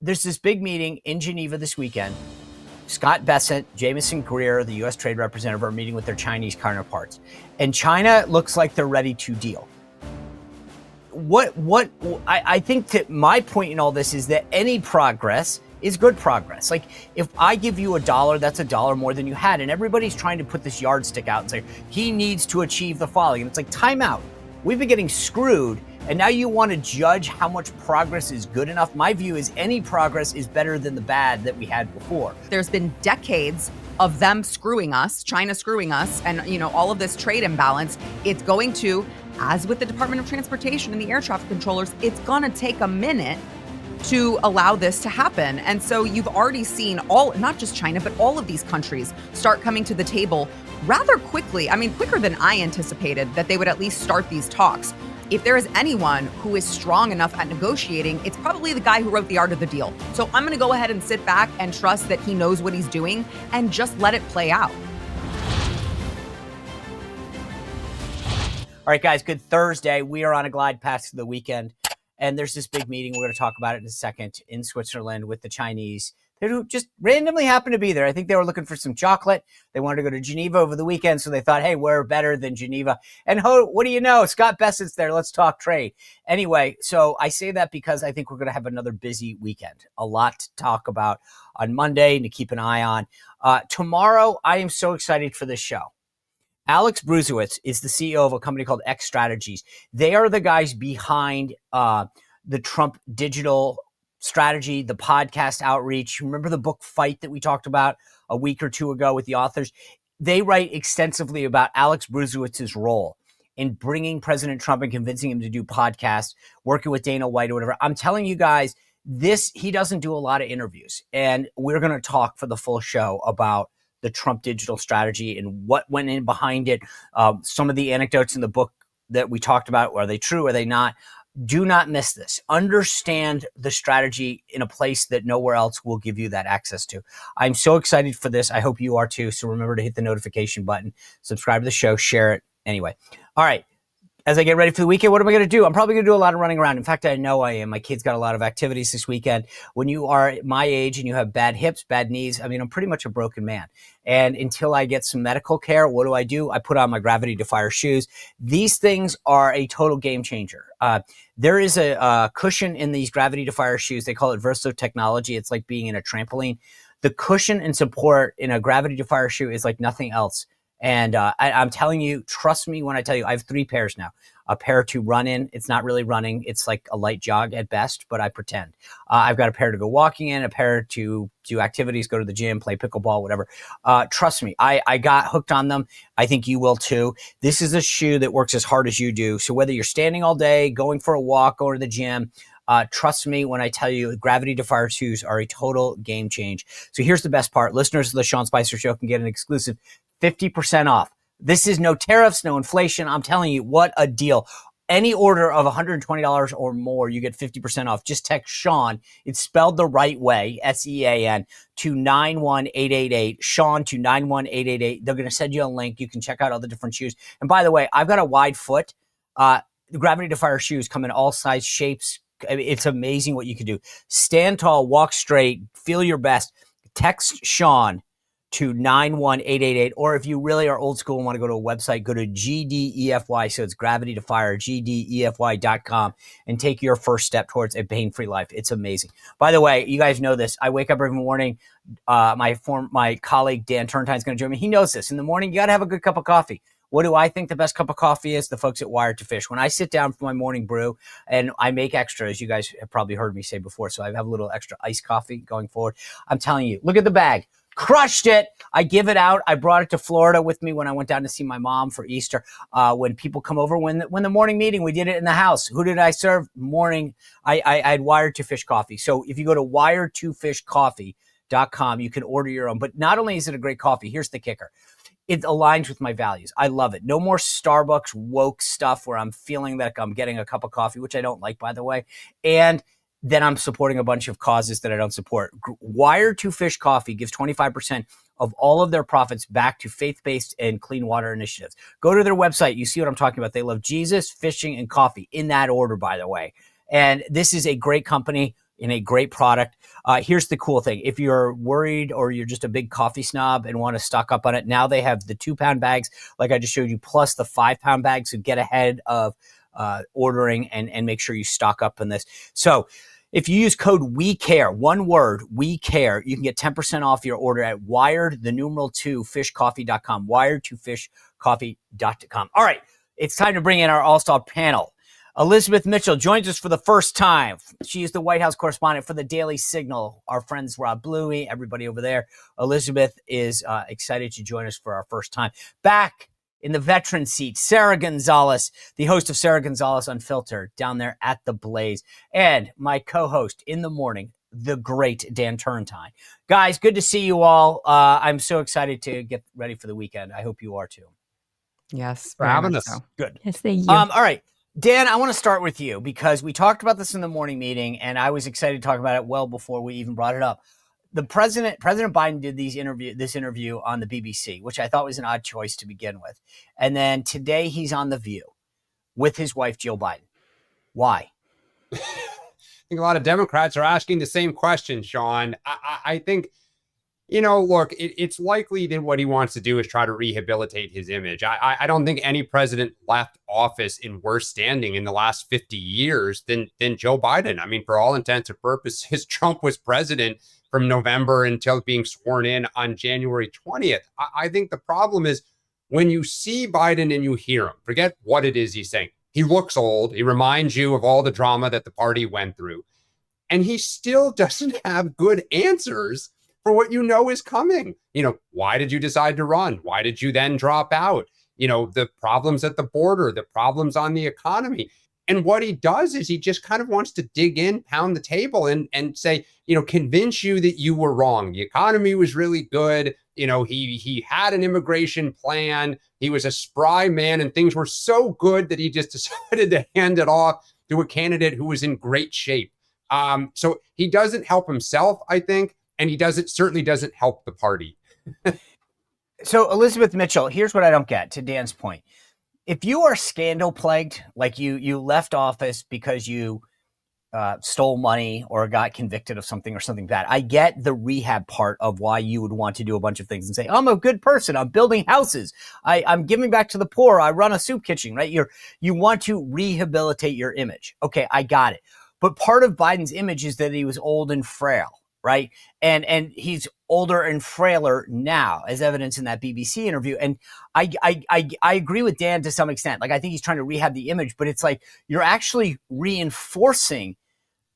there's this big meeting in Geneva this weekend. Scott Bessent, Jamison Greer, the U.S. Trade Representative, are meeting with their Chinese counterparts. And China looks like they're ready to deal. I think that my point in all this is that any progress is good progress. Like, if I give you $1, that's $1 more than you had. And everybody's trying to put this yardstick out and say, he needs to achieve the following. And it's like, time out. We've been getting screwed. And now you want to judge how much progress is good enough? My view is any progress is better than the bad that we had before. There's been decades of them screwing us, China screwing us, and all of this trade imbalance. It's going to, as with the Department of Transportation and the air traffic controllers, it's going to take a minute to allow this to happen. And so you've already seen not just China, but all of these countries start coming to the table rather quickly. I mean, quicker than I anticipated that they would at least start these talks. If there is anyone who is strong enough at negotiating, it's probably the guy who wrote the art of the deal. So I'm going to go ahead and sit back and trust that he knows what he's doing and just let it play out. All right, guys, good Thursday. We are on a glide path to the weekend. And there's this big meeting. We're going to talk about it in a second in Switzerland with the Chinese who just randomly happened to be there. I think they were looking for some chocolate. They wanted to go to Geneva over the weekend. So they thought, hey, we're better than Geneva. And what do you know? Scott Bessent's there. Let's talk trade. Anyway, so I say that because I think we're going to have another busy weekend. A lot to talk about on Monday and to keep an eye on. Tomorrow, I am so excited for this show. Alex Bruzewitz is the CEO of a company called X Strategies. They are the guys behind the Trump digital strategy, the podcast outreach. Remember the book Fight that we talked about a week or two ago with the authors? They write extensively about Alex Bruzewitz's role in bringing President Trump and convincing him to do podcasts, working with Dana White or whatever. I'm telling you guys, he doesn't do a lot of interviews. And we're going to talk for the full show about the Trump digital strategy and what went in behind it. Some of the anecdotes in the book that we talked about, are they true? Are they not? Do not miss this. Understand the strategy in a place that nowhere else will give you that access to. I'm so excited for this. I hope you are too. So remember to hit the notification button, subscribe to the show, share it. Anyway, all right. As I get ready for the weekend, what am I going to do? I'm probably going to do a lot of running around. In fact, I know I am. My kids got a lot of activities this weekend. When you are my age and you have bad hips, bad knees, I mean, I'm pretty much a broken man. And until I get some medical care, what do? I put on my gravity defyer shoes. These things are a total game changer. There is a cushion in these gravity defyer shoes. They call it Verso technology. It's like being in a trampoline. The cushion and support in a gravity defyer shoe is like nothing else. And I'm telling you, trust me when I tell you, I have 3 pairs now. A pair to run in. It's not really running. It's like a light jog at best, but I pretend. I've got a pair to go walking in, a pair to do activities, go to the gym, play pickleball, whatever. Trust me, I got hooked on them. I think you will too. This is a shoe that works as hard as you do. So whether you're standing all day, going for a walk, going to the gym, trust me when I tell you, gravity defyer shoes are a total game change. So here's the best part. Listeners of the Sean Spicer Show can get an exclusive 50% off. This is no tariffs, no inflation. I'm telling you, what a deal. Any order of $120 or more, you get 50% off. Just text Sean. It's spelled the right way, SEAN, to 91888. Sean to 91888. They're going to send you a link. You can check out all the different shoes. And by the way, I've got a wide foot. The gravity defyer shoes come in all size shapes. It's amazing what you can do. Stand tall, walk straight, feel your best. Text Sean to 91888, or if you really are old school and want to go to a website, go to GDEFY, so it's Gravity Defyer, GDEFY.com, and take your first step towards a pain-free life. It's amazing. By the way, you guys know this. I wake up every morning. My colleague Dan Turntine is going to join me. He knows this. In the morning, you got to have a good cup of coffee. What do I think the best cup of coffee is? The folks at Wired to Fish. When I sit down for my morning brew, and I make extra, as you guys have probably heard me say before, so I have a little extra iced coffee going forward. I'm telling you, look at the bag. Crushed it. I give it out. I brought it to Florida with me when I went down to see my mom for Easter. When people come over, when the morning meeting, we did it in the house. Who did I serve? Morning. I had Wired to Fish coffee. So if you go to wired2fishcoffee.com, you can order your own. But not only is it a great coffee, here's the kicker. It aligns with my values. I love it. No more Starbucks woke stuff where I'm feeling like I'm getting a cup of coffee, which I don't like, by the way. And then I'm supporting a bunch of causes that I don't support. Wired to Fish Coffee gives 25% of all of their profits back to faith-based and clean water initiatives. Go to their website. You see what I'm talking about. They love Jesus, fishing, and coffee in that order, by the way. And this is a great company. in a great product. Here's the cool thing. If you're worried or you're just a big coffee snob and want to stock up on it, now they have the 2-pound bags, like I just showed you, plus the 5-pound bags. So get ahead of ordering and make sure you stock up on this. So if you use code WECARE, one word, WECARE, you can get 10% off your order at wired2fishcoffee.com, wired2fishcoffee.com. All right, it's time to bring in our all-star panel. Elizabeth Mitchell joins us for the first time. She is the White House correspondent for the Daily Signal. Our friends Rob Bluey, everybody over there. Elizabeth is excited to join us for our first time. Back in the veteran seat, Sarah Gonzalez, the host of Sarah Gonzalez Unfiltered, down there at the Blaze. And my co-host in the morning, the great Dan Turrentine. Guys, good to see you all. I'm so excited to get ready for the weekend. I hope you are too. Yes, for having us. So. Good. Yes, thank you. All right. Dan, I want to start with you because we talked about this in the morning meeting, and I was excited to talk about it well before we even brought it up. The President Biden did this interview on the BBC, which I thought was an odd choice to begin with. And then today he's on The View with his wife, Jill Biden. Why? I think a lot of Democrats are asking the same question, Sean. I think, look, it's likely that what he wants to do is try to rehabilitate his image. I don't think any president left office in worse standing in the last 50 years than Joe Biden. I mean, for all intents and purposes, Trump was president from November until being sworn in on January 20th. I think the problem is when you see Biden and you hear him, forget what it is he's saying. He looks old. He reminds you of all the drama that the party went through. And he still doesn't have good answers for what is coming. Why did you decide to run? Why did you then drop out? The problems at the border, the problems on the economy. And what he does is he just kind of wants to dig in, pound the table and say, convince you that you were wrong. The economy was really good. He had an immigration plan. He was a spry man and things were so good that he just decided to hand it off to a candidate who was in great shape. So he doesn't help himself, I think. And he certainly doesn't help the party. So Elizabeth Mitchell, here's what I don't get to Dan's point. If you are scandal plagued, like you left office because you stole money or got convicted of something or something bad, I get the rehab part of why you would want to do a bunch of things and say, I'm a good person. I'm building houses. I'm giving back to the poor. I run a soup kitchen, right? You want to rehabilitate your image. Okay, I got it. But part of Biden's image is that he was old and frail. Right. And he's older and frailer now, as evidence in that BBC interview. And I agree with Dan to some extent. Like, I think he's trying to rehab the image, but it's like you're actually reinforcing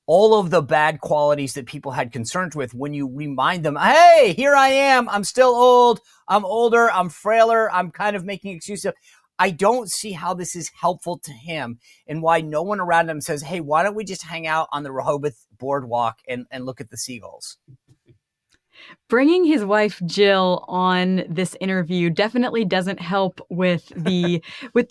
all of the bad qualities that people had concerns with when you remind them, hey, here I am. I'm still old. I'm older. I'm frailer. I'm kind of making excuses. I don't see how this is helpful to him and why no one around him says, hey, why don't we just hang out on the Rehoboth boardwalk and look at the seagulls? Bringing his wife Jill on this interview definitely doesn't help with the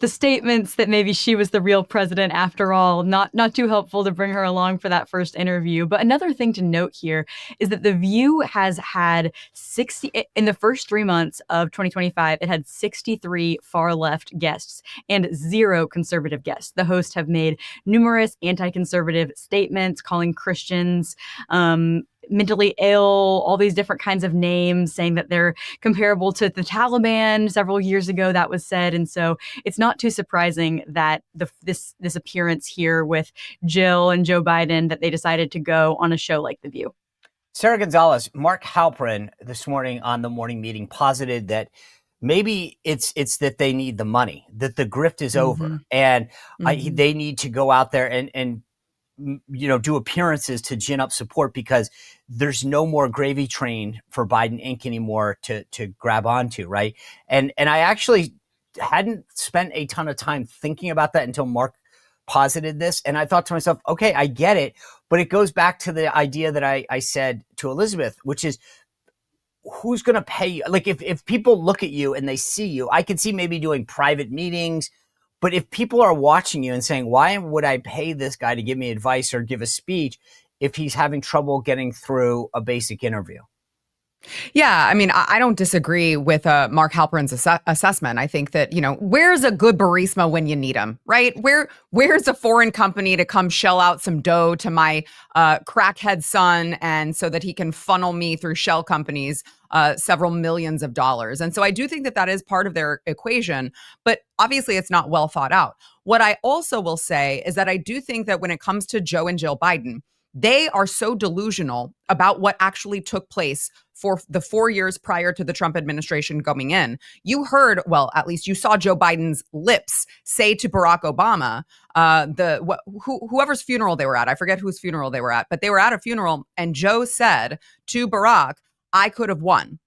statements that maybe she was the real president after all. Not too helpful to bring her along for that first interview. But another thing to note here is that The View has had 60 in the first 3 months of 2025. It had 63 far left guests and 0 conservative guests. The hosts have made numerous anti-conservative statements, calling Christians mentally ill, all these different kinds of names, saying that they're comparable to the Taliban. Several years ago, that was said. And so it's not too surprising that this appearance here with Jill and Joe Biden, that they decided to go on a show like The View. Sarah Gonzalez, Mark Halperin this morning on the morning meeting posited that maybe it's that they need the money, that the grift is over, and they need to go out there and do appearances to gin up support because there's no more gravy train for Biden Inc. anymore to grab onto, right? And I actually hadn't spent a ton of time thinking about that until Mark posited this. And I thought to myself, okay, I get it. But it goes back to the idea that I said to Elizabeth, which is, who's going to pay you? Like, if people look at you and they see you, I could see maybe doing private meetings. But if people are watching you and saying, why would I pay this guy to give me advice or give a speech if he's having trouble getting through a basic interview? Yeah, I mean, I don't disagree with Mark Halperin's assessment. I think that, where's a good barisma when you need them, right? Where's a foreign company to come shell out some dough to my crackhead son, and so that he can funnel me through shell companies several millions of dollars. And so I do think that is part of their equation, but obviously it's not well thought out. What I also will say is that I do think that when it comes to Joe and Jill Biden, they are so delusional about what actually took place for the 4 years prior to the Trump administration going in. You heard, well, at least you saw Joe Biden's lips say to Barack Obama, whoever's funeral they were at, I forget whose funeral they were at, but they were at a funeral, and Joe said to Barack, I could have won.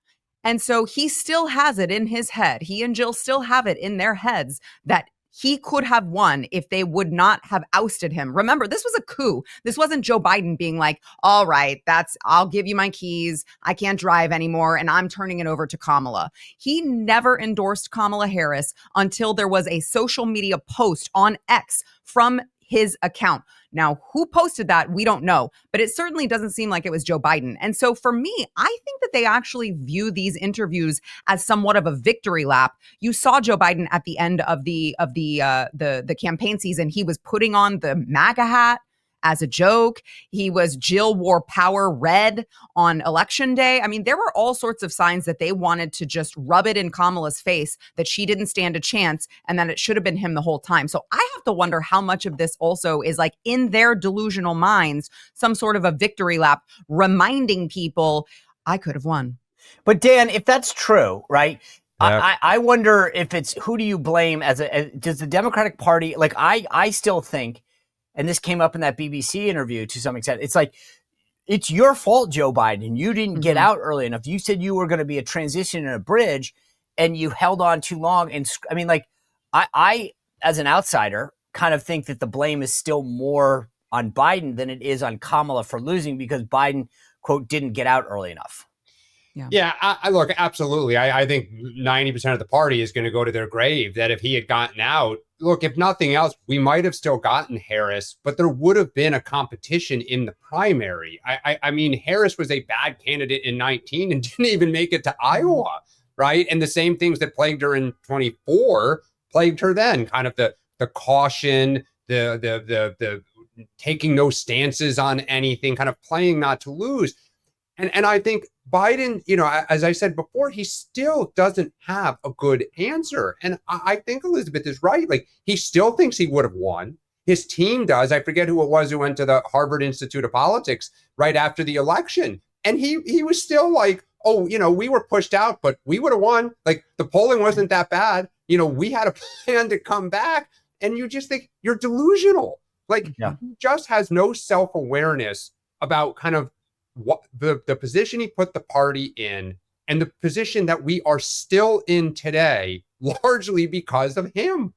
And so he still has it in his head. He and Jill still have it in their heads that he could have won if they would not have ousted him. Remember, this was a coup. This wasn't Joe Biden being like, all right, I'll give you my keys. I can't drive anymore, and I'm turning it over to Kamala. He never endorsed Kamala Harris until there was a social media post on X from his account. Now, who posted that? We don't know, but it certainly doesn't seem like it was Joe Biden. And so for me, I think that they actually view these interviews as somewhat of a victory lap. You saw Joe Biden at the end of the campaign season. He was putting on the MAGA hat as a joke. Jill wore power red on election day. I mean, there were all sorts of signs that they wanted to just rub it in Kamala's face that she didn't stand a chance and that it should have been him the whole time. So I have to wonder how much of this also is like in their delusional minds, some sort of a victory lap, reminding people, I could have won. But Dan, if that's true, right? Yeah. I wonder if it's, who do you blame does the Democratic Party, like I still think, and this came up in that BBC interview to some extent, it's like, it's your fault, Joe Biden. You didn't get out early enough. You said you were going to be a transition and a bridge, and you held on too long. And I mean, like, I, as an outsider, kind of think that the blame is still more on Biden than it is on Kamala for losing, because Biden, quote, didn't get out early enough. Yeah, I look, absolutely. I think 90% of the party is going to go to their grave that if he had gotten out, look, if nothing else, we might have still gotten Harris, but there would have been a competition in the primary. I mean, Harris was a bad candidate in 19 and didn't even make it to Iowa, right? And the same things that plagued her in 24 plagued her then, kind of the caution, the taking no stances on anything, kind of playing not to lose. And I think Biden, as I said before, he still doesn't have a good answer. And I think Elizabeth is right. Like, he still thinks he would have won. His team does. I forget who it was who went to the Harvard Institute of Politics right after the election. And he was still like, oh, we were pushed out, but we would have won. Like, the polling wasn't that bad. We had a plan to come back. And you just think you're delusional. Like, he just has no self-awareness about kind of what the position he put the party in, and the position that we are still in today, largely because of him.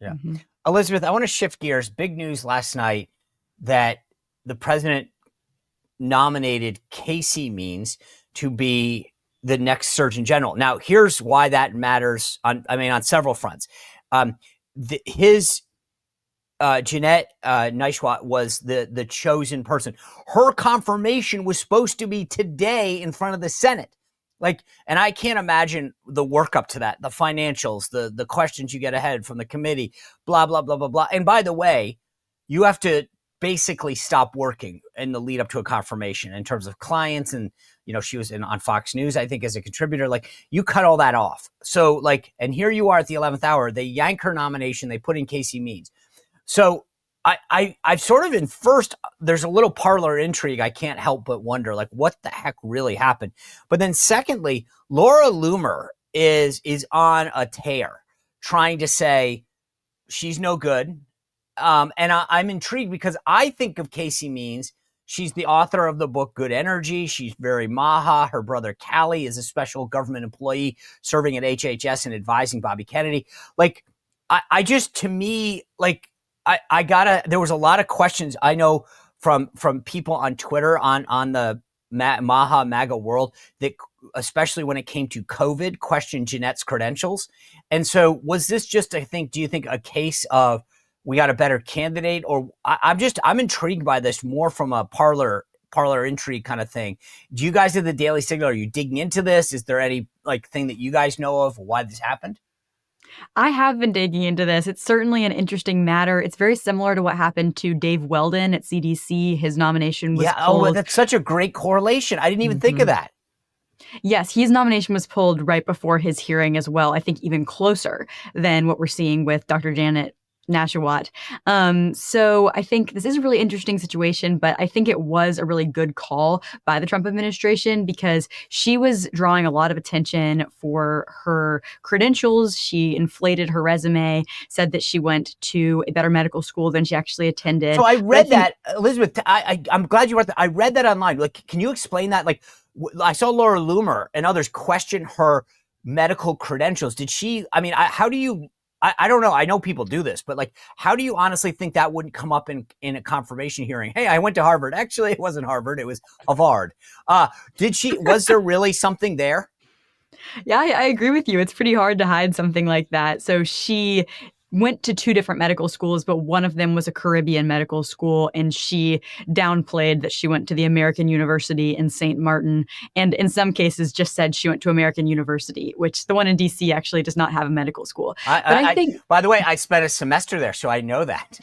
Yeah. Elizabeth, I want to shift gears. Big news last night that the president nominated Casey Means to be the next Surgeon General. Now, here's why that matters on several fronts. Janette Nesheiwat was the chosen person. Her confirmation was supposed to be today in front of the Senate. Like, and I can't imagine the work up to that, the financials, the questions you get ahead from the committee, blah, blah, blah, blah, blah. And by the way, you have to basically stop working in the lead up to a confirmation in terms of clients. And, she was on Fox News, I think, as a contributor. Like, you cut all that off. So, like, and here you are at the 11th hour, they yank her nomination, they put in Casey Means. So I've sort of there's a little parlor intrigue. I can't help but wonder, like, what the heck really happened? But then secondly, Laura Loomer is on a tear trying to say she's no good. And I'm intrigued because I think of Casey Means. She's the author of the book Good Energy. She's very Maha. Her brother Callie is a special government employee serving at HHS and advising Bobby Kennedy. Like, I just, to me, like, there was a lot of questions I know from people on Twitter on the Maha MAGA world that, especially when it came to COVID, questioned Janette's credentials. And so was this just, do you think a case of we got a better candidate? Or I'm intrigued by this more from a parlor parlor intrigue kind of thing. Do you guys at the Daily Signal, are you digging into this? Is there any thing that you guys know of why this happened? I have been digging into this. It's certainly an interesting matter. It's very similar to what happened to Dave Weldon at CDC. His nomination was pulled. Oh, that's such a great correlation. I didn't even think of that. Yes, his nomination was pulled right before his hearing as well. I think even closer than what we're seeing with Dr. Janette Nesheiwat. So I think this is a really interesting situation, but I think it was a really good call by the Trump administration because she was drawing a lot of attention for her credentials. She inflated her resume, said that she went to a better medical school than she actually attended. So I read that, Elizabeth, I'm glad you brought that. I read that online. Can you explain that? I saw Laura Loomer and others question her medical credentials. Did she, how do you, I don't know. I know people do this, but how do you honestly think that wouldn't come up in a confirmation hearing? Hey, I went to Harvard. Actually, it wasn't Harvard. It was Harvard. Was there really something there? Yeah, I agree with you. It's pretty hard to hide something like that. So she went to 2 different medical schools, but one of them was a Caribbean medical school, and she downplayed that she went to the American University in St. Martin, and in some cases just said she went to American University, which the one in D.C. actually does not have a medical school. I think, by the way, I spent a semester there, so I know that.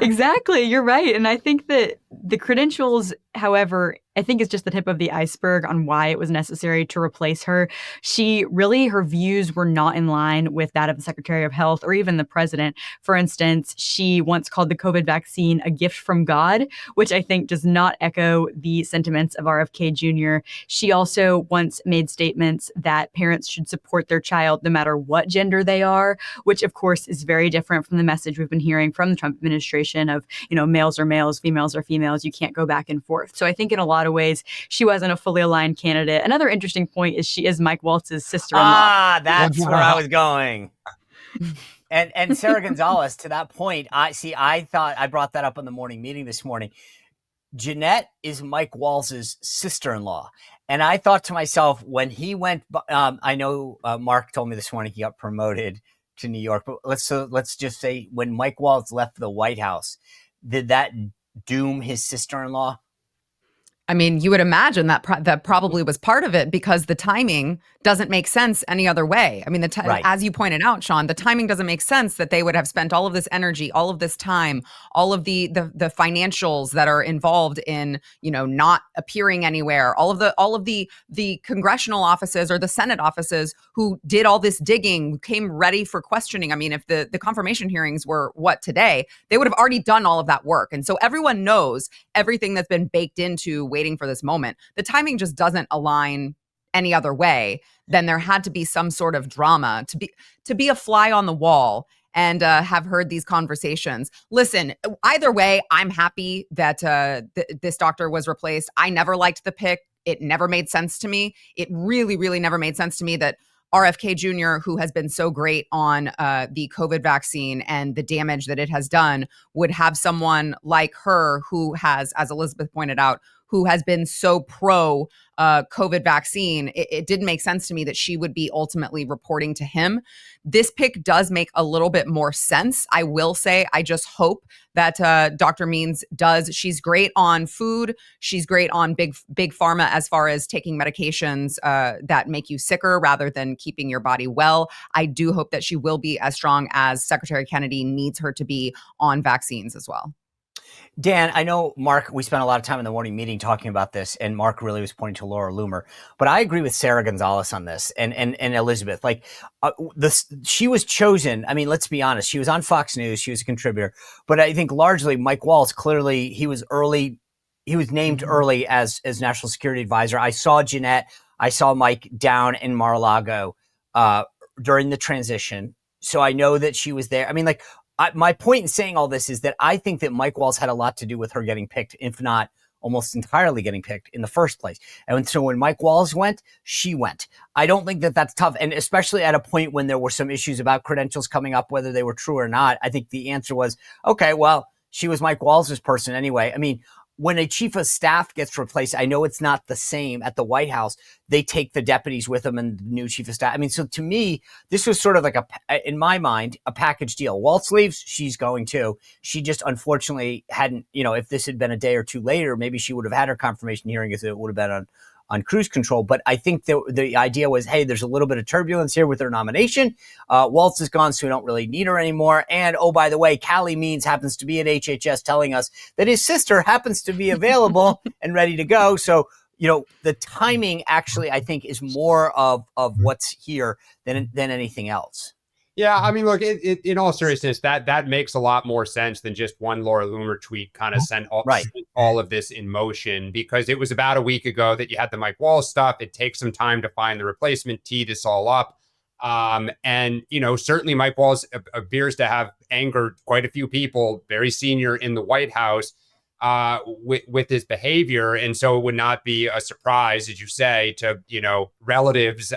Exactly. You're right. And I think that the credentials, however, I think is just the tip of the iceberg on why it was necessary to replace her. Her views were not in line with that of the Secretary of Health or even the president. For instance, she once called the COVID vaccine a gift from God, which I think does not echo the sentiments of RFK Jr. She also once made statements that parents should support their child no matter what gender they are, which of course is very different from the message we've been hearing from the Trump administration of, males are males, females are females. You can't go back and forth. So I think in a lot of ways, she wasn't a fully aligned candidate. Another interesting point is she is Mike Waltz's sister-in-law. That's where I was going. And Sarah Gonzalez, to that point, I thought I brought that up in the morning meeting this morning. Janette is Mike Waltz's sister-in-law. And I thought to myself, when he went, I know Mark told me this morning he got promoted to New York, but let's just say when Mike Waltz left the White House, did that doom his sister-in-law? I mean, you would imagine that that probably was part of it because the timing doesn't make sense any other way. I mean, Right. As you pointed out, Sean, the timing doesn't make sense that they would have spent all of this energy, all of this time, all of the financials that are involved in, not appearing anywhere, all of the congressional offices or the Senate offices who did all this digging, came ready for questioning. I mean, if the confirmation hearings were today, they would have already done all of that work. And so everyone knows everything that's been baked into waiting for this moment. The timing just doesn't align any other way. Then there had to be some sort of drama to be a fly on the wall and have heard these conversations. Listen, either way, I'm happy that this doctor was replaced. I never liked the pick. It never made sense to me. It really, really never made sense to me that RFK Jr., who has been so great on the COVID vaccine and the damage that it has done, would have someone like her who has, as Elizabeth pointed out, who has been so pro COVID vaccine. It didn't make sense to me that she would be ultimately reporting to him. This pick does make a little bit more sense. I will say, I just hope that Dr. Means does. She's great on food. She's great on big pharma as far as taking medications that make you sicker rather than keeping your body well. I do hope that she will be as strong as Secretary Kennedy needs her to be on vaccines as well. Dan, I know, Mark, we spent a lot of time in the morning meeting talking about this, and Mark really was pointing to Laura Loomer. But I agree with Sarah Gonzalez on this and Elizabeth. She was chosen. I mean, let's be honest. She was on Fox News. She was a contributor. But I think largely Mike Waltz, clearly, he was early. He was named early as National Security Advisor. I saw Janette. I saw Mike down in Mar-a-Lago during the transition. So I know that she was there. I mean, my point in saying all this is that I think that Mike Waltz had a lot to do with her getting picked, if not almost entirely getting picked in the first place. And so when Mike Waltz went, she went. I don't think that that's tough. And especially at a point when there were some issues about credentials coming up, whether they were true or not, I think the answer was, okay, well, she was Mike Waltz's person anyway. I mean, when a chief of staff gets replaced, I know it's not the same at the White House. They take the deputies with them and the new chief of staff. I mean, so to me, this was sort of like in my mind, a package deal. Waltz leaves, she's going too. She just unfortunately hadn't, if this had been a day or two later, maybe she would have had her confirmation hearing if it would have been on cruise control. But I think the idea was, hey, there's a little bit of turbulence here with her nomination. Waltz is gone, so we don't really need her anymore. And, oh, by the way, Callie Means happens to be at HHS telling us that his sister happens to be available and ready to go. So, the timing actually, I think, is more of what's here than anything else. Yeah, I mean, look, in all seriousness, that makes a lot more sense than just one Laura Loomer tweet kind of sent all of this in motion, because it was about a week ago that you had the Mike Waltz stuff. It takes some time to find the replacement, tee this all up. And, certainly Mike Waltz appears to have angered quite a few people, very senior in the White House, with his behavior. And so it would not be a surprise, as you say, to, relatives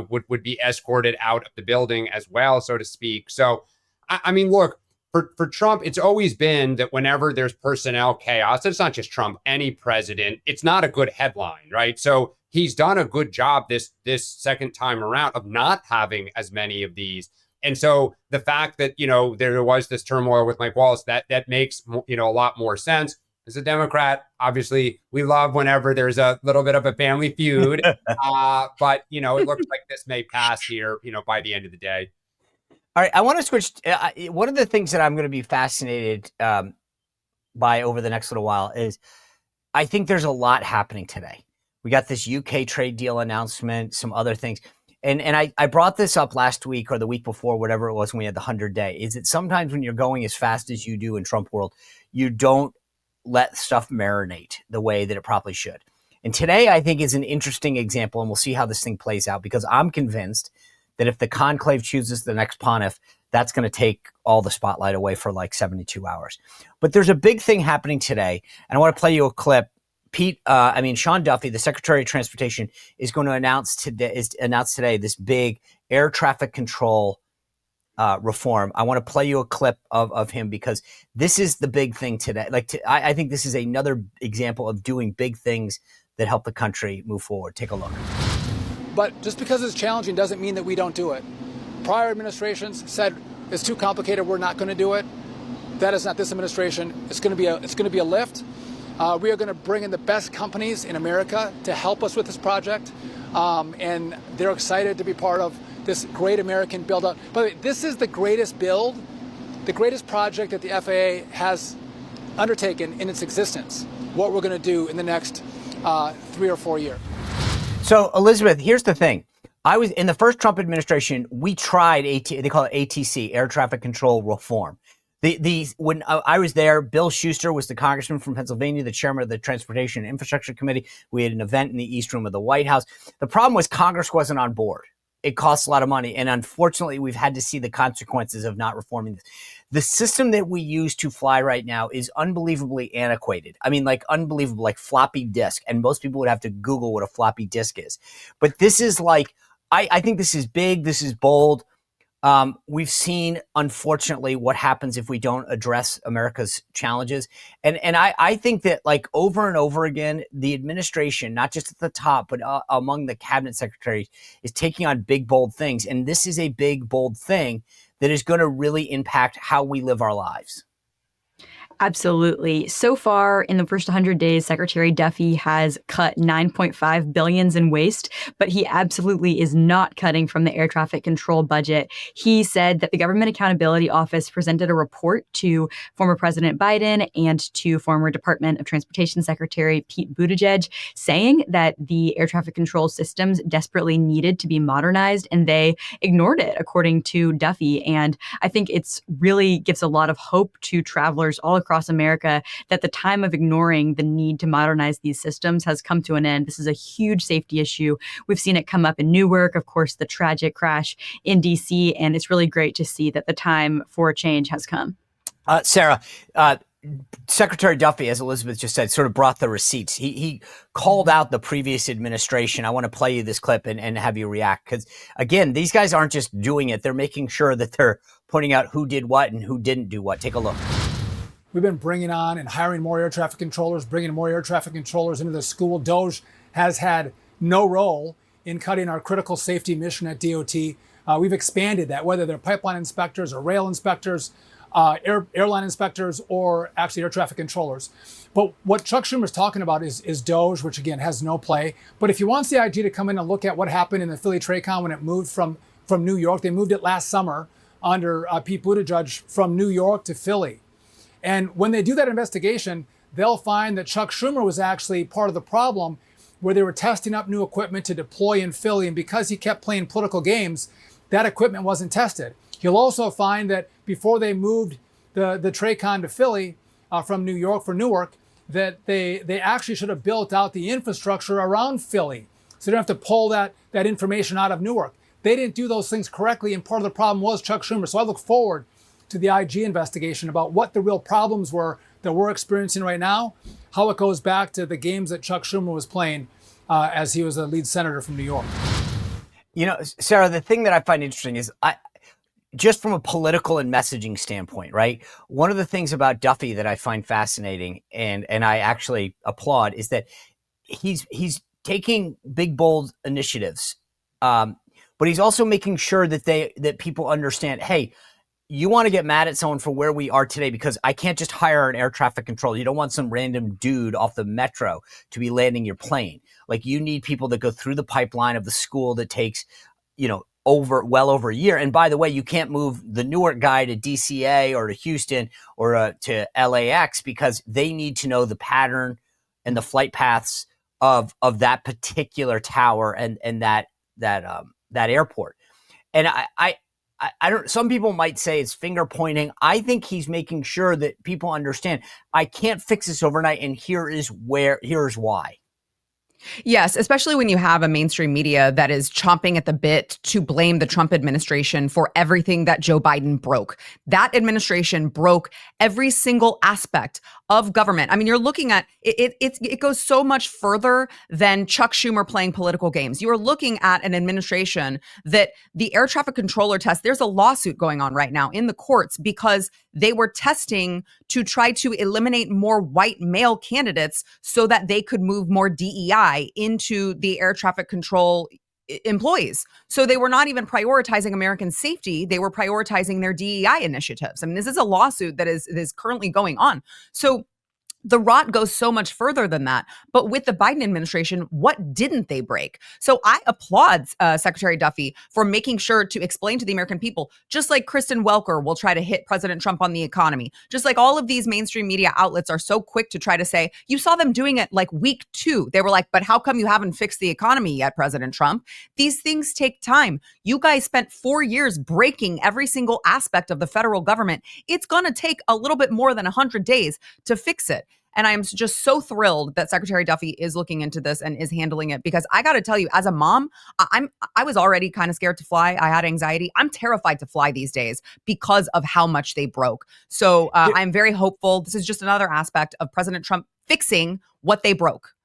would be escorted out of the building as well, so to speak. So, I mean, look, for Trump, it's always been that whenever there's personnel chaos, it's not just Trump, any president, it's not a good headline, right? So he's done a good job this second time around of not having as many of these. And so the fact that, there was this turmoil with Mike Waltz, that makes, a lot more sense. As a Democrat, obviously, we love whenever there's a little bit of a family feud. But, it looks like this may pass here, by the end of the day. All right. I want to switch. One of the things that I'm going to be fascinated by over the next little while is I think there's a lot happening today. We got this UK trade deal announcement, some other things. And I brought this up last week or the week before, whatever it was, when we had the 100-day, is that sometimes when you're going as fast as you do in Trump world, you don't let stuff marinate the way that it probably should. And today, I think, is an interesting example, and we'll see how this thing plays out, because I'm convinced that if the conclave chooses the next pontiff, that's going to take all the spotlight away for like 72 hours. But there's a big thing happening today, and I want to play you a clip. Sean Duffy, the Secretary of Transportation, is going to announce today this big air traffic control reform. I want to play you a clip of him, because this is the big thing today. I think this is another example of doing big things that help the country move forward. Take a look. But just because it's challenging doesn't mean that we don't do it. Prior administrations said it's too complicated, we're not going to do it. That is not this administration. It's going to be a lift. We are going to bring in the best companies in America to help us with this project, and they're excited to be part of this great American build-up. But this is the greatest build, the greatest project that the FAA has undertaken in its existence, what we're going to do in the next 3 or 4 years. So, Elizabeth, here's the thing. I was in the first Trump administration, we tried they call it ATC, air traffic control reform. When I was there, Bill Schuster was the congressman from Pennsylvania, the chairman of the Transportation and Infrastructure Committee. We had an event in the East Room of the White House. The problem was Congress wasn't on board. It costs a lot of money. And unfortunately, we've had to see the consequences of not reforming this. The system that we use to fly right now is unbelievably antiquated. I mean, like unbelievable, like floppy disk. And most people would have to Google what a floppy disk is. But this is like, I think this is big. This is bold. We've seen, unfortunately, what happens if we don't address America's challenges. And I think that, like, over and over again, the administration, not just at the top, but among the cabinet secretaries, is taking on big, bold things. And this is a big, bold thing that is going to really impact how we live our lives. Absolutely. So far, in the first 100 days, Secretary Duffy has cut $9.5 billion in waste, but he absolutely is not cutting from the air traffic control budget. He said that the Government Accountability Office presented a report to former President Biden and to former Department of Transportation Secretary Pete Buttigieg, saying that the air traffic control systems desperately needed to be modernized, and they ignored it, according to Duffy. And I think it's really gives a lot of hope to travelers all across America that the time of ignoring the need to modernize these systems has come to an end. This is a huge safety issue. We've seen it come up in Newark, of course, the tragic crash in DC, and it's really great to see that the time for a change has come. Sarah, Secretary Duffy, as Elizabeth just said, sort of brought the receipts. He called out the previous administration. I want to play you this clip and have you react, because, again, these guys aren't just doing it. They're making sure that they're pointing out who did what and who didn't do what. Take a look. We've been bringing on and hiring more air traffic controllers, bringing more air traffic controllers into the school. DOGE has had no role in cutting our critical safety mission at DOT. We've expanded that, whether they're pipeline inspectors or rail inspectors, airline inspectors, or actually air traffic controllers. But what Chuck Schumer is talking about is DOGE, which again has no play. But if you want CIG to come in and look at what happened in the Philly TRACON when it moved from New York, they moved it last summer under Pete Buttigieg from New York to Philly. And when they do that investigation, they'll find that Chuck Schumer was actually part of the problem, where they were testing up new equipment to deploy in Philly. And because he kept playing political games, that equipment wasn't tested. You'll also find that before they moved the TRACON to Philly from New York for Newark, that they actually should have built out the infrastructure around Philly, so they don't have to pull that information out of Newark. They didn't do those things correctly, and part of the problem was Chuck Schumer. So I look forward to the IG investigation about what the real problems were that we're experiencing right now, how it goes back to the games that Chuck Schumer was playing as he was a lead senator from New York. You know, Sarah, the thing that I find interesting is just from a political and messaging standpoint, right? One of the things about Duffy that I find fascinating and I actually applaud is that he's taking big, bold initiatives, but he's also making sure that people understand, hey, you want to get mad at someone for where we are today because I can't just hire an air traffic controller. You don't want some random dude off the metro to be landing your plane. Like, you need people that go through the pipeline of the school that takes, well over a year. And by the way, you can't move the Newark guy to DCA or to Houston or to LAX because they need to know the pattern and the flight paths of that particular tower and that airport. And I don't, some people might say it's finger pointing. I think he's making sure that people understand I can't fix this overnight, and here's why. Yes, especially when you have a mainstream media that is chomping at the bit to blame the Trump administration for everything that Joe Biden broke. That administration broke every single aspect of government. I mean, you're looking at it goes so much further than Chuck Schumer playing political games. You are looking at an administration that the air traffic controller test, there's a lawsuit going on right now in the courts because they were testing to try to eliminate more white male candidates so that they could move more DEI into the air traffic control employees. So they were not even prioritizing American safety. They were prioritizing their DEI initiatives. I mean, this is a lawsuit that is currently going on. So the rot goes so much further than that. But with the Biden administration, what didn't they break? So I applaud Secretary Duffy for making sure to explain to the American people, just like Kristen Welker will try to hit President Trump on the economy, just like all of these mainstream media outlets are so quick to try to say, you saw them doing it like week 2. They were like, but how come you haven't fixed the economy yet, President Trump? These things take time. You guys spent 4 years breaking every single aspect of the federal government. It's going to take a little bit more than 100 days to fix it. And I am just so thrilled that Secretary Duffy is looking into this and is handling it, because I got to tell you, as a mom, I was already kind of scared to fly. I had anxiety. I'm terrified to fly these days because of how much they broke. So I'm very hopeful. This is just another aspect of President Trump fixing what they broke.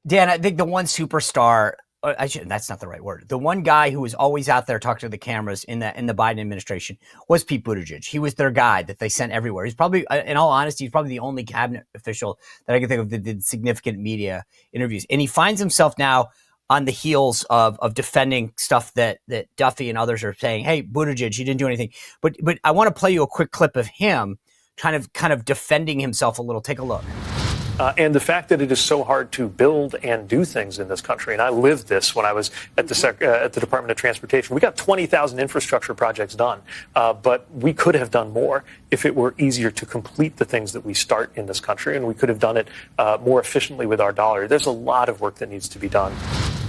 Dan, I think the one superstar, that's not the right word. The one guy who was always out there talking to the cameras in the Biden administration was Pete Buttigieg. He was their guy that they sent everywhere. He's probably, in all honesty, he's probably the only cabinet official that I can think of that did significant media interviews. And he finds himself now on the heels of defending stuff that Duffy and others are saying, hey, Buttigieg, he didn't do anything. But I want to play you a quick clip of him kind of defending himself a little. Take a look. And the fact that it is so hard to build and do things in this country. And I lived this when I was at the Department of Transportation. We got 20,000 infrastructure projects done, but we could have done more if it were easier to complete the things that we start in this country. And we could have done it more efficiently with our dollar. There's a lot of work that needs to be done.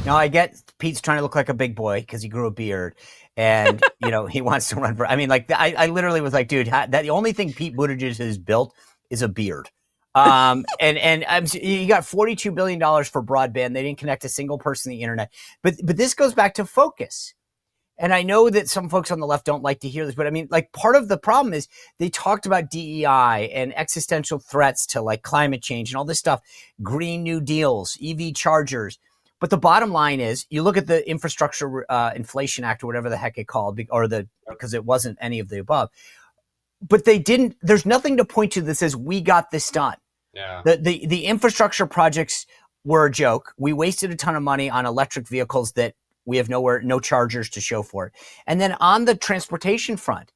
Now, I get Pete's trying to look like a big boy because he grew a beard. And, he wants to run for, I literally was like, dude, the only thing Pete Buttigieg has built is a beard. And you got $42 billion for broadband. They didn't connect a single person to the internet. But this goes back to focus. And I know that some folks on the left don't like to hear this, but part of the problem is they talked about DEI and existential threats to climate change and all this stuff, Green New Deals, EV chargers. But the bottom line is, you look at the Infrastructure Inflation Act or whatever the heck it called, because it wasn't any of the above. but they didn't. There's nothing to point to that says we got this done. Yeah. The infrastructure projects were a joke. We wasted a ton of money on electric vehicles that we have no chargers to show for it. And then on the transportation front,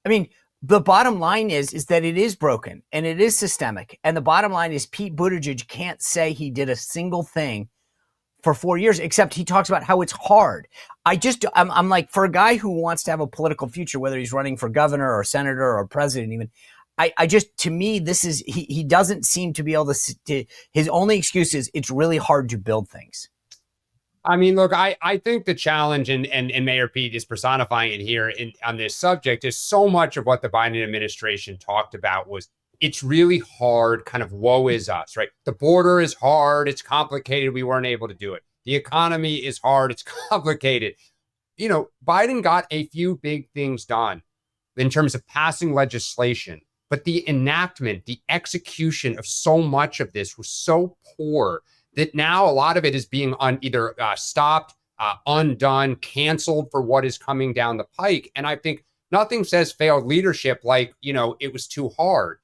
I mean, the bottom line is that it is broken and it is systemic. And the bottom line is Pete Buttigieg can't say he did a single thing for 4 years, except he talks about how it's hard. I'm like, for a guy who wants to have a political future, whether he's running for governor or senator or president even, to me, this is, he doesn't seem to be able to, his only excuse is it's really hard to build things. I mean, look, I think the challenge, and Mayor Pete is personifying it here on this subject, is so much of what the Biden administration talked about was it's really hard, kind of woe is us, right? The border is hard. It's complicated. We weren't able to do it. The economy is hard. It's complicated. You know, Biden got a few big things done in terms of passing legislation, but the enactment, the execution of so much of this was so poor that now a lot of it is being either stopped, undone, canceled for what is coming down the pike. And I think nothing says failed leadership like, you know, it was too hard.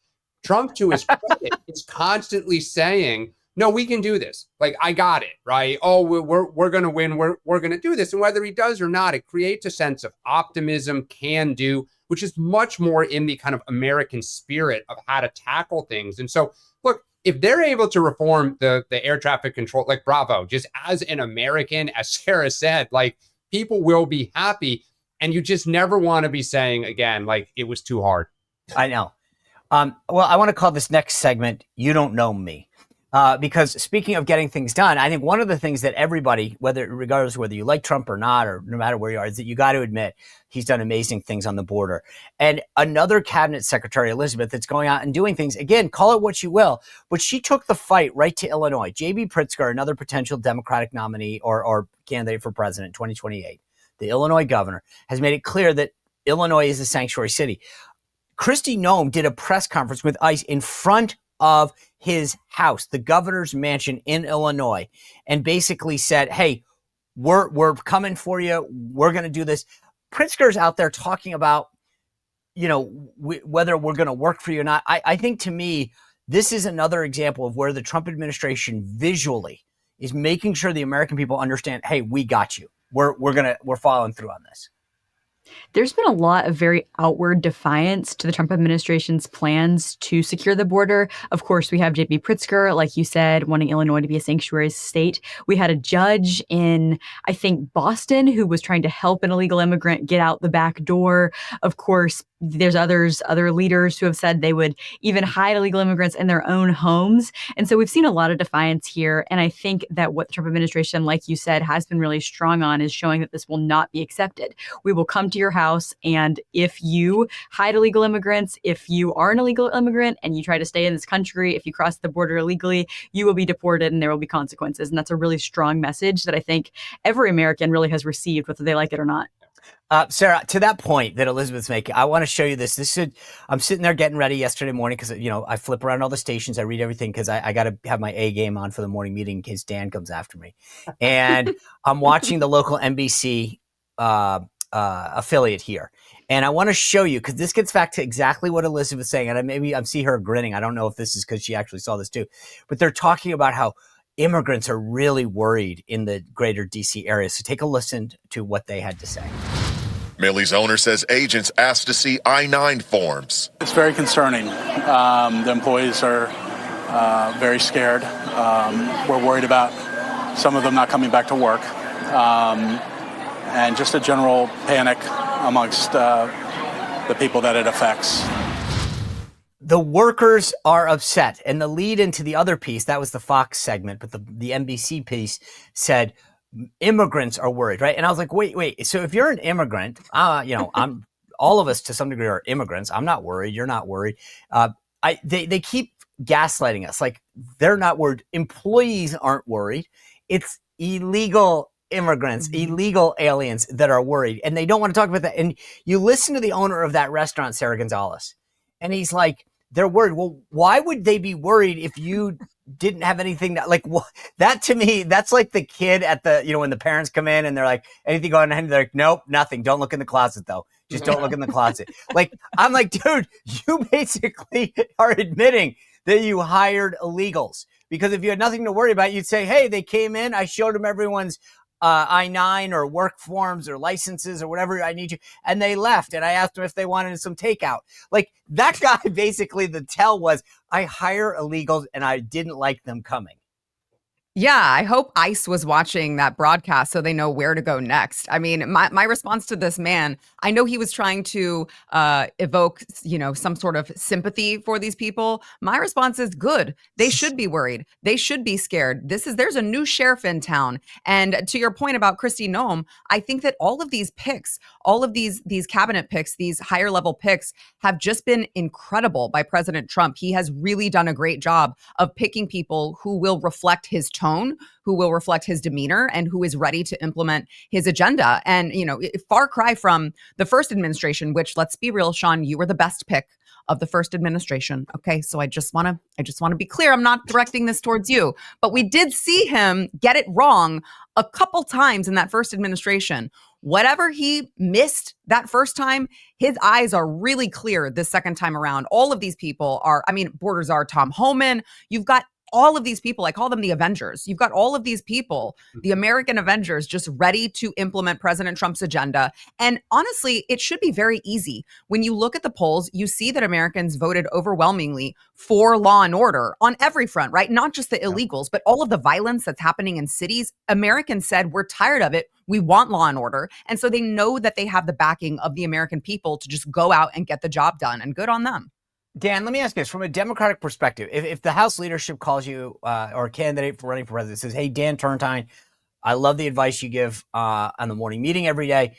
Trump, to his credit, is constantly saying, no, we can do this. Like, I got it, right? Oh, we're going to win. We're going to do this. And whether he does or not, it creates a sense of optimism, can do, which is much more in the kind of American spirit of how to tackle things. And so, look, if they're able to reform the air traffic control, like, bravo, just as an American, as Sarah said, like, people will be happy. And you just never want to be saying, again, like, it was too hard. I know. Well, I want to call this next segment, You Don't Know Me. Because speaking of getting things done, I think one of the things that everybody, regardless of whether you like Trump or not, or no matter where you are, is that you got to admit he's done amazing things on the border. And another cabinet secretary, Elizabeth, that's going out and doing things, again, call it what you will, but she took the fight right to Illinois. J.B. Pritzker, another potential Democratic nominee or candidate for president 2028, the Illinois governor, has made it clear that Illinois is a sanctuary city. Kristi Noem did a press conference with ICE in front of his house, the governor's mansion in Illinois, and basically said, hey, we're coming for you. We're going to do this. Pritzker's out there talking about, you know, whether we're going to work for you or not. I think, to me, this is another example of where the Trump administration visually is making sure the American people understand, hey, we got you. We're following through on this. There's been a lot of very outward defiance to the Trump administration's plans to secure the border. Of course, we have J.B. Pritzker, like you said, wanting Illinois to be a sanctuary state. We had a judge in, I think, Boston who was trying to help an illegal immigrant get out the back door. Of course, there's other leaders who have said they would even hide illegal immigrants in their own homes. And so we've seen a lot of defiance here. And I think that what the Trump administration, like you said, has been really strong on is showing that this will not be accepted. We will come to your house, and if you hide illegal immigrants, if you are an illegal immigrant and you try to stay in this country, if you cross the border illegally, you will be deported and there will be consequences. And that's a really strong message that I think every American really has received, whether they like it or not. Sarah, to that point that Elizabeth's making, I want to show you this. I'm sitting there getting ready yesterday morning because, you know, I flip around all the stations. I read everything because I got to have my A game on for the morning meeting in case Dan comes after me. And I'm watching the local NBC affiliate here. And I want to show you, because this gets back to exactly what Elizabeth's saying. And I see her grinning. I don't know if this is because she actually saw this too. But they're talking about how immigrants are really worried in the greater D.C. area. So take a listen to what they had to say. Millie's owner says agents asked to see I-9 forms. It's very concerning. The employees are very scared. We're worried about some of them not coming back to work. And just a general panic amongst the people that it affects. The workers are upset. And the lead into the other piece, that was the Fox segment, but the NBC piece said, immigrants are worried, right? And I was like, wait. So if you're an immigrant, all of us to some degree are immigrants. I'm not worried. You're not worried. They keep gaslighting us. Like, they're not worried. Employees aren't worried. It's illegal immigrants, illegal aliens that are worried. And they don't want to talk about that. And you listen to the owner of that restaurant, Sarah Gonzalez, and he's like, they're worried. Well, why would they be worried if you didn't have anything that to me, that's like the kid at the, when the parents come in and they're like, anything going on? They're like, nope, nothing. Don't look in the closet though. Just don't look in the closet. I'm like, dude, you basically are admitting that you hired illegals, because if you had nothing to worry about, you'd say, hey, they came in, I showed them everyone's I-9 or work forms or licenses or whatever I need you. And they left. And I asked them if they wanted some takeout. That guy, basically the tell was, I hire illegals and I didn't like them coming. Yeah, I hope ICE was watching that broadcast so they know where to go next. I mean, my response to this man, I know he was trying to evoke, some sort of sympathy for these people. My response is good. They should be worried. They should be scared. There's a new sheriff in town. And to your point about Kristi Noem, I think that all of these picks, all of these cabinet picks, these higher level picks have just been incredible by President Trump. He has really done a great job of picking people who will reflect his tone, who will reflect his demeanor, and who is ready to implement his agenda. And, far cry from the first administration, which, let's be real, Sean, you were the best pick of the first administration. Okay. So I just want to be clear. I'm not directing this towards you, but we did see him get it wrong a couple times in that first administration. Whatever he missed that first time, his eyes are really clear this second time around. All of these people borders are Tom Homan. You've got all of these people, I call them the Avengers. You've got all of these people, the American Avengers, just ready to implement President Trump's agenda. And honestly, it should be very easy. When you look at the polls, you see that Americans voted overwhelmingly for law and order on every front, right? Not just the illegals, but all of the violence that's happening in cities. Americans said, we're tired of it. We want law and order. And so they know that they have the backing of the American people to just go out and get the job done, and good on them. Dan, let me ask you this from a Democratic perspective. If the House leadership calls you or a candidate for running for president says, hey, Dan Turntine, I love the advice you give on the morning meeting every day.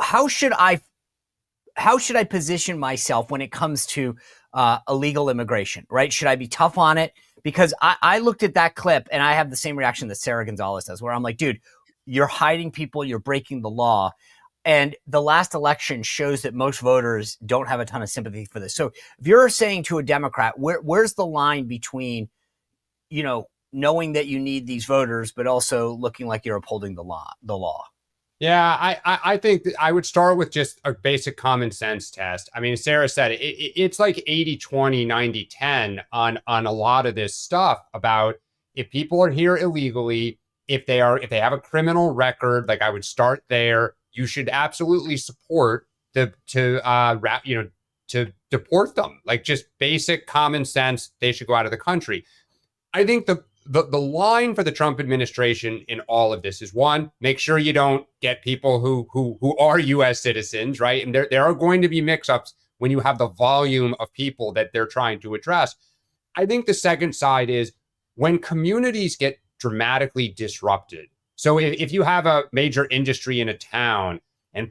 How should I position myself when it comes to illegal immigration, right? Should I be tough on it? Because I looked at that clip and I have the same reaction that Sarah Gonzalez does, where I'm like, dude, you're hiding people, you're breaking the law. And the last election shows that most voters don't have a ton of sympathy for this. So if you're saying to a Democrat, where's the line between, knowing that you need these voters, but also looking like you're upholding the law? Yeah, I think that I would start with just a basic common sense test. I mean, Sarah said it's like 80-20, 90-10 on a lot of this stuff about if people are here illegally, if they have a criminal record, I would start there. You should absolutely support to deport them. Just basic common sense. They should go out of the country. I think the line for the Trump administration in all of this is, one, make sure you don't get people who are U.S. citizens, right? And there are going to be mix-ups when you have the volume of people that they're trying to address. I think the second side is when communities get dramatically disrupted. So if you have a major industry in a town and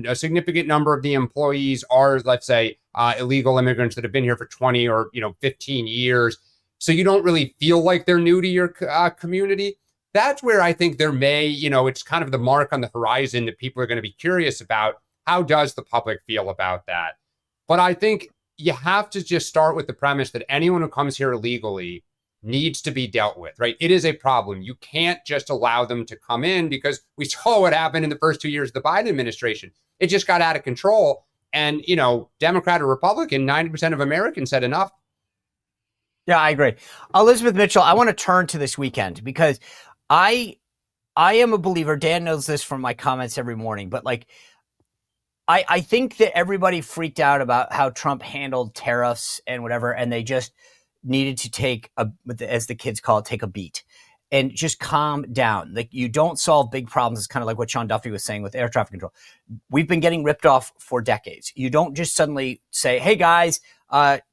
a significant number of the employees are, let's say, illegal immigrants that have been here for 20 or 15 years, so you don't really feel like they're new to your community, that's where I think there may, it's kind of the mark on the horizon that people are going to be curious about. How does the public feel about that? But I think you have to just start with the premise that anyone who comes here illegally needs to be dealt with, right? It is a problem. You can't just allow them to come in, because we saw what happened in the first 2 years of the Biden administration. It just got out of control. And, Democrat or Republican, 90% of Americans said enough. Yeah, I agree. Elizabeth Mitchell, I want to turn to this weekend because I am a believer. Dan knows this from my comments every morning, but I think that everybody freaked out about how Trump handled tariffs and whatever, and they just needed to take as the kids call it, take a beat and just calm down. You don't solve big problems. It's kind of like what Sean Duffy was saying with air traffic control. We've been getting ripped off for decades. You don't just suddenly say, hey guys,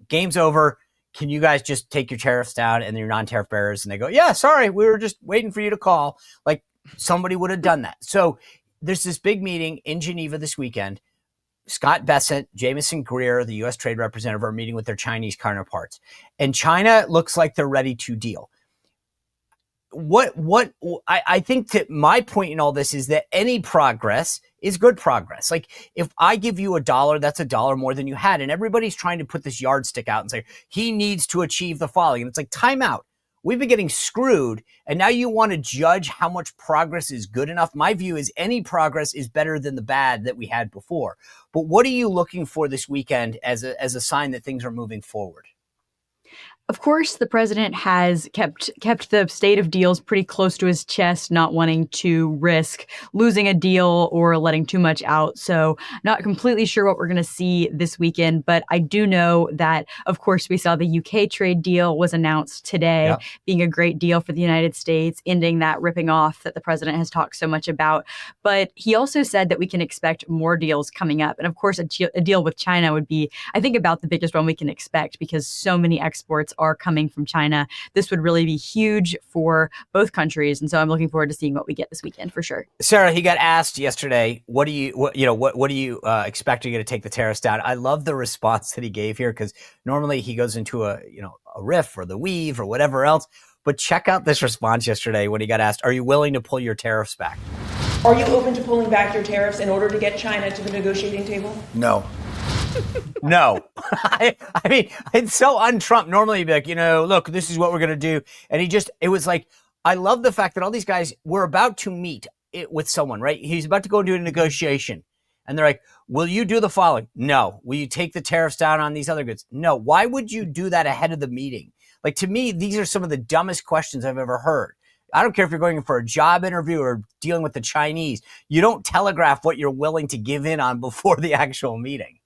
game's over. Can you guys just take your tariffs down and your non-tariff bearers? And they go, yeah, sorry, we were just waiting for you to call. Somebody would have done that. So there's this big meeting in Geneva this weekend. Scott Bessent, Jameson Greer, the U.S. Trade Representative, are meeting with their Chinese counterparts. And China looks like they're ready to deal. I think that my point in all this is that any progress is good progress. Like if I give you $1, that's $1 more than you had. And everybody's trying to put this yardstick out and say, he needs to achieve the following. And it's like, time out. We've been getting screwed. And now you want to judge how much progress is good enough. My view is any progress is better than the bad that we had before. But what are you looking for this weekend as a sign that things are moving forward? Of course, the president has kept the state of deals pretty close to his chest, not wanting to risk losing a deal or letting too much out. So not completely sure what we're going to see this weekend. But I do know that, of course, we saw the UK trade deal was announced today, being a great deal for the United States, ending that ripping off that the president has talked so much about. But he also said that we can expect more deals coming up. And of course, a deal with China would be, I think, about the biggest one we can expect because so many exports are coming from China. This would really be huge for both countries. And so I'm looking forward to seeing what we get this weekend for sure. Sarah, he got asked yesterday, what do you expect are you going to take the tariffs down? I love the response that he gave here because normally he goes into a riff or the weave or whatever else. But check out this response yesterday when he got asked, are you willing to pull your tariffs back? Are you open to pulling back your tariffs in order to get China to the negotiating table? No. No. I mean, it's so un-Trump. Normally, you'd be like, look, this is what we're going to do. And it was like, I love the fact that all these guys were about to meet with someone, right? He's about to go and do a negotiation. And they're like, will you do the following? No. Will you take the tariffs down on these other goods? No. Why would you do that ahead of the meeting? Like, to me, these are some of the dumbest questions I've ever heard. I don't care if you're going for a job interview or dealing with the Chinese. You don't telegraph what you're willing to give in on before the actual meeting.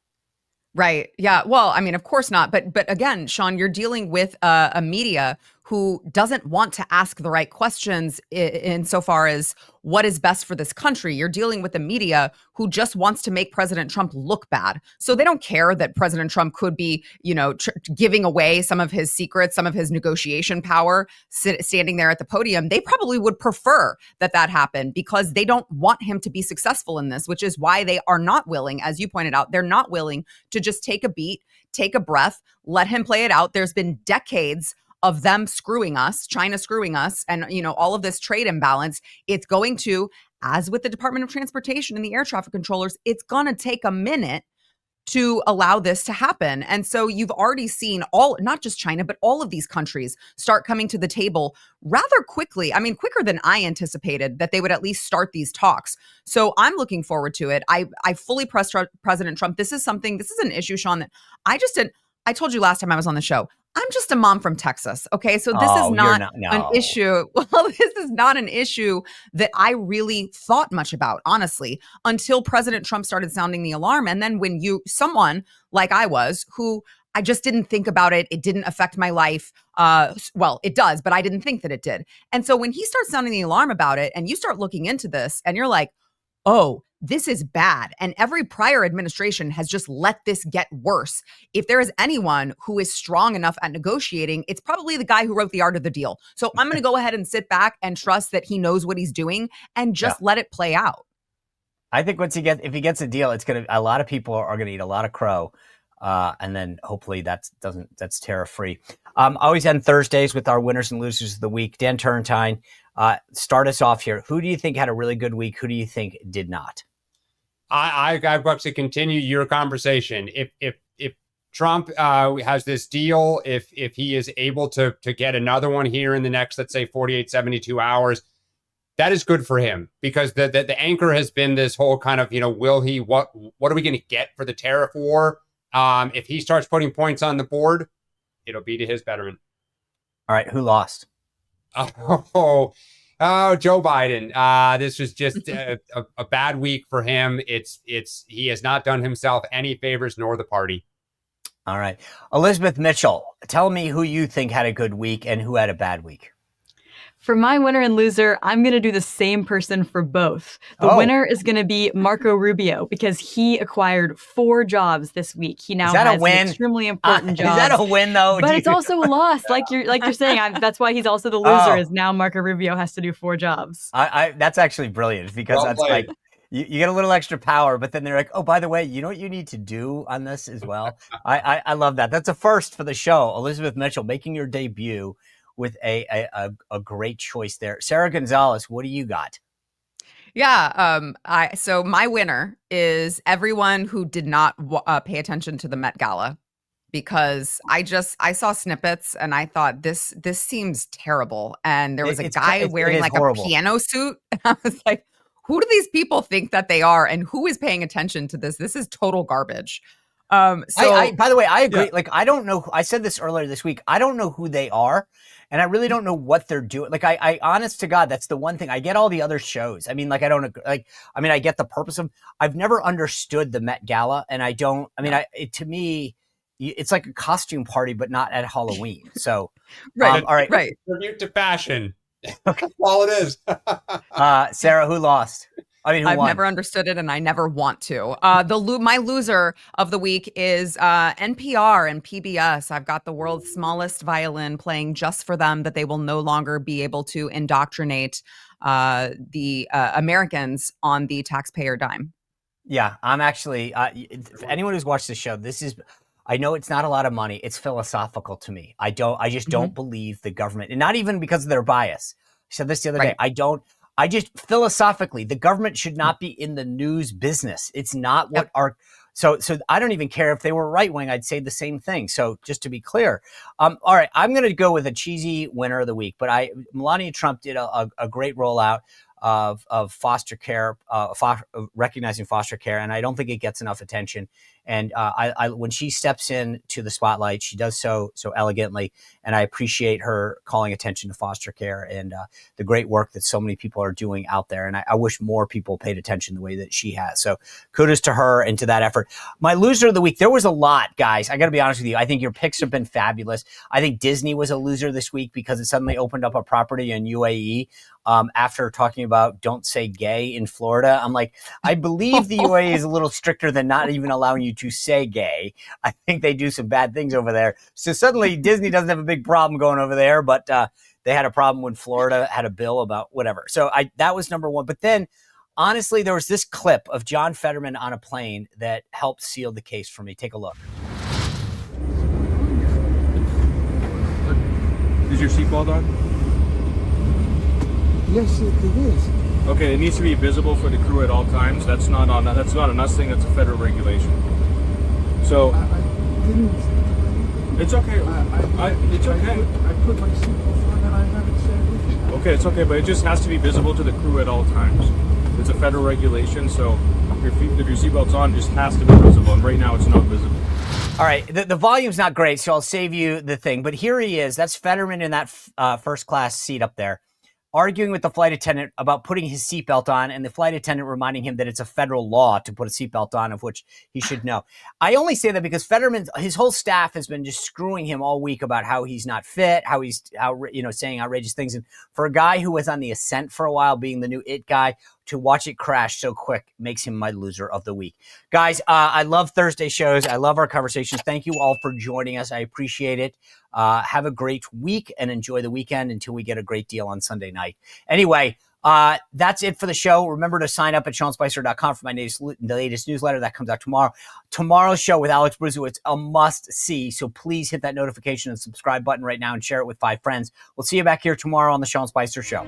Right. Yeah. Well, I mean, of course not. But again, Sean, you're dealing with a media who doesn't want to ask the right questions insofar as what is best for this country. You're dealing with a media who just wants to make President Trump look bad. So they don't care that President Trump could be, giving away some of his secrets, some of his negotiation power, standing there at the podium. They probably would prefer that happened because they don't want him to be successful in this, which is why they are not willing, as you pointed out, they're not willing to just take a beat, take a breath, let him play it out. There's been decades of them screwing us, China screwing us, and all of this trade imbalance. It's going to, as with the Department of Transportation and the air traffic controllers, it's going to take a minute to allow this to happen. And so you've already seen not just China, but all of these countries start coming to the table rather quickly. I mean, quicker than I anticipated that they would at least start these talks. So I'm looking forward to it. I fully trust President Trump. This is an issue, Sean, that I told you last time I was on the show. I'm just a mom from Texas. Okay. So this is not an issue. Well, this is not an issue that I really thought much about, honestly, until President Trump started sounding the alarm. And then when someone like I was, who I just didn't think about it, it didn't affect my life. Well, it does, but I didn't think that it did. And so when he starts sounding the alarm about it and you start looking into this and you're like, oh, this is bad. And every prior administration has just let this get worse. If there is anyone who is strong enough at negotiating, it's probably the guy who wrote the art of the deal. So I'm going to go ahead and sit back and trust that he knows what he's doing and just let it play out. I think if he gets a deal, a lot of people are going to eat a lot of crow. And then hopefully that's tariff free. Always end Thursdays with our winners and losers of the week. Dan Turrentine, start us off here. Who do you think had a really good week? Who do you think did not? I've got to continue your conversation. If Trump has this deal, if he is able to get another one here in the next, let's say 48, 72 hours, that is good for him because the anchor has been this whole kind of, will he, what are we going to get for the tariff war? If he starts putting points on the board, it'll be to his betterment. All right. Who lost? Oh, Joe Biden. This was just a bad week for him. He has not done himself any favors nor the party. All right. Elizabeth Mitchell, tell me who you think had a good week and who had a bad week. For my winner and loser, I'm going to do the same person for both. The winner is going to be Marco Rubio because he acquired 4 jobs this week. He now has an extremely important job. Is that a win, though? But it's also a loss, like you're saying. That's why he's also the loser. Is now Marco Rubio has to do 4 jobs. That's actually brilliant because that's like you get a little extra power, but then they're like, oh, by the way, you know what you need to do on this as well. I love that. That's a first for the show. Elizabeth Mitchell making your debut with a great choice there. Sarah Gonzalez, what do you got? Yeah. So my winner is everyone who did not pay attention to the Met Gala, because I saw snippets and I thought this seems terrible. And there was a guy wearing like horrible. A piano suit. And I was like, who do these people think that they are? And who is paying attention to this? This is total garbage. By the way, I agree. Yeah. Like, I don't know. I said this earlier this week. I don't know who they are. And I really don't know what they're doing. Like, I honest to God, that's the one thing. I get all the other shows. I mean, like, I get the purpose of, I've never understood the Met Gala. And I don't, to me, it's like a costume party, but not at Halloween. So, right. All right. Right. Tribute to fashion. Okay. That's all it is. Sarah, who lost? I've won? Never understood it, and I never want to. My loser of the week is NPR and PBS. I've got the world's smallest violin playing just for them, that they will no longer be able to indoctrinate the Americans on the taxpayer dime. Yeah, I'm actually. Anyone who's watched the show, I know it's not a lot of money. It's philosophical to me. I just don't believe the government, and not even because of their bias. I said this the other day. I just philosophically, the government should not be in the news business. It's not what so I don't even care if they were right wing. I'd say the same thing. So just to be clear, all right, I'm going to go with a cheesy winner of the week. But Melania Trump did a great rollout of foster care, recognizing foster care, and I don't think it gets enough attention. And when she steps into the spotlight, she does so elegantly, and I appreciate her calling attention to foster care and the great work that so many people are doing out there. And I wish more people paid attention the way that she has. So kudos to her and to that effort. My loser of the week, there was a lot, guys. I got to be honest with you. I think your picks have been fabulous. I think Disney was a loser this week because it suddenly opened up a property in UAE. After talking about don't say gay in Florida, I'm like, I believe the UAE is a little stricter than not even allowing you to say gay. I think they do some bad things over there. So suddenly Disney doesn't have a big problem going over there, but they had a problem when Florida had a bill about whatever. So that was number one. But then, honestly, there was this clip of John Fetterman on a plane that helped seal the case for me. Take a look. Is your seatbelt on? Yes, it is. Okay, it needs to be visible for the crew at all times. That's not an us thing. That's a federal regulation. So I didn't. It's okay. It's okay. I put my seatbelt on and I haven't said anything. Okay, it's okay, but it just has to be visible to the crew at all times. It's a federal regulation, so if your seatbelt's on, it just has to be visible. And right now, it's not visible. All right, the volume's not great, so I'll save you the thing. But here he is. That's Fetterman in that first class seat up there, arguing with the flight attendant about putting his seatbelt on, and the flight attendant reminding him that it's a federal law to put a seatbelt on, of which he should know. I only say that because Fetterman, his whole staff has been just screwing him all week about how he's not fit, how he's saying outrageous things. And for a guy who was on the ascent for a while, being the new it guy, to watch it crash so quick makes him my loser of the week. Guys, I love Thursday shows. I love our conversations. Thank you all for joining us. I appreciate it. Have a great week and enjoy the weekend until we get a great deal on Sunday night. Anyway, that's it for the show. Remember to sign up at SeanSpicer.com for my latest newsletter that comes out tomorrow. Tomorrow's show with Alex Bruzzo, it's a must-see. So please hit that notification and subscribe button right now and share it with 5 friends. We'll see you back here tomorrow on the Sean Spicer Show.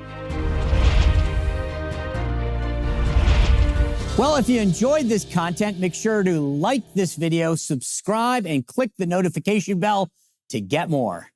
Well, if you enjoyed this content, make sure to like this video, subscribe, and click the notification bell to get more.